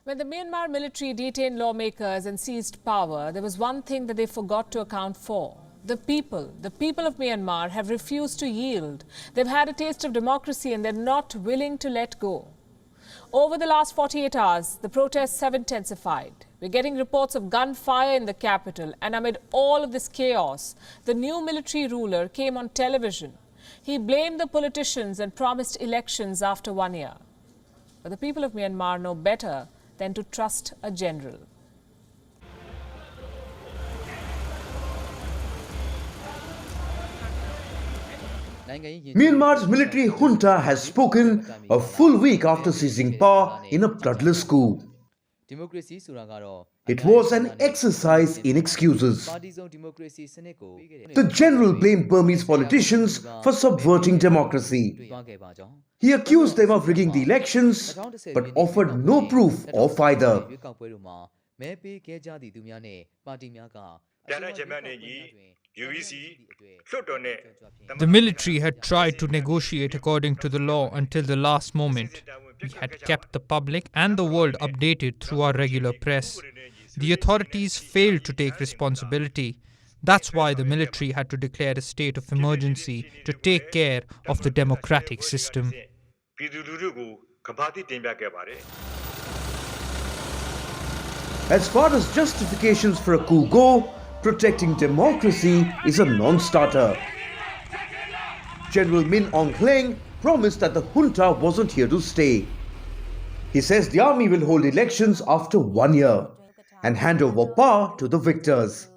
When the Myanmar military detained lawmakers and seized power, there was one thing that they forgot to account for. The people of Myanmar have refused to yield. They've had a taste of democracy and they're not willing to let go. Over the last 48 hours, the protests have intensified. We're getting reports of gunfire in the capital, and amid all of this chaos, the new military ruler came on television. He blamed the politicians and promised elections after 1 year. But the people of Myanmar know better than to trust a general. Myanmar's military junta has spoken a full week after seizing power in a bloodless coup. It was an exercise in excuses. The general blamed Burmese politicians for subverting democracy. He accused them of rigging the elections, but offered no proof of either. The military had tried to negotiate according to the law until the last moment. We had kept the public and the world updated through our regular press. The authorities failed to take responsibility. That's why the military had to declare a state of emergency to take care of the democratic system. As far as justifications for a coup go, protecting democracy is a non-starter. General Min Aung Hlaing promised that the junta wasn't here to stay. He says the army will hold elections after 1 year and hand over power to the victors.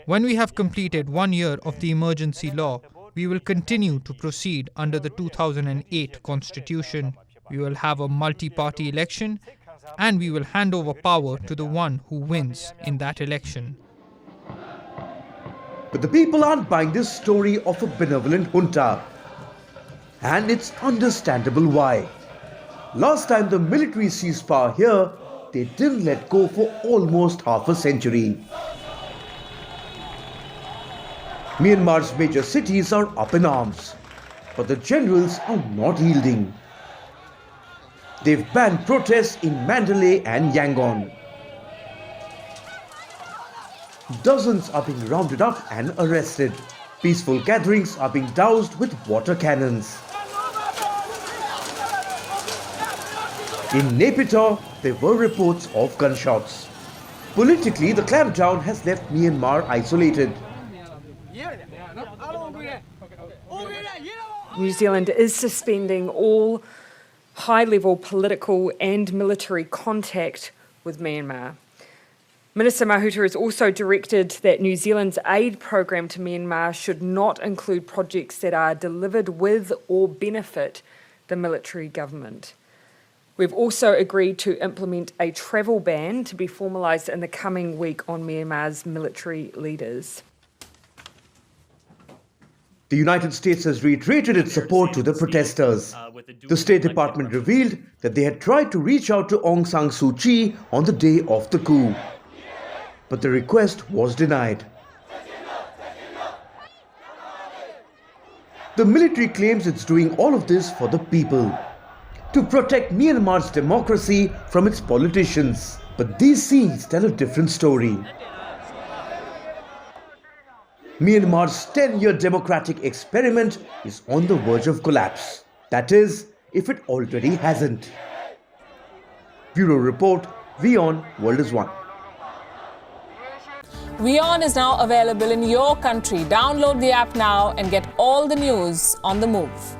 When we have completed 1 year of the emergency law, we will continue to proceed under the 2008 constitution. We will have a multi-party election and we will hand over power to the one who wins in that election. But the people aren't buying this story of a benevolent junta. And it's understandable why. Last time the military seized power here, they didn't let go for almost half a century. Myanmar's major cities are up in arms, but the generals are not yielding. They've banned protests in Mandalay and Yangon. Dozens are being rounded up and arrested. Peaceful gatherings are being doused with water cannons. In Naypyidaw, there were reports of gunshots. Politically, the clampdown has left Myanmar isolated. New Zealand is suspending all high-level political and military contact with Myanmar. Minister Mahuta has also directed that New Zealand's aid program to Myanmar should not include projects that are delivered with or benefit the military government. We've also agreed to implement a travel ban to be formalised in the coming week on Myanmar's military leaders. The United States has reiterated its support to the protesters. The State Department revealed that they had tried to reach out to Aung San Suu Kyi on the day of the coup. But the request was denied. The military claims it's doing all of this for the people, to protect Myanmar's democracy from its politicians. But these scenes tell a different story. Myanmar's 10-year democratic experiment is on the verge of collapse. That is, if it already hasn't. Bureau Report, WION World is One. WION is now available in your country. Download the app now and get all the news on the move.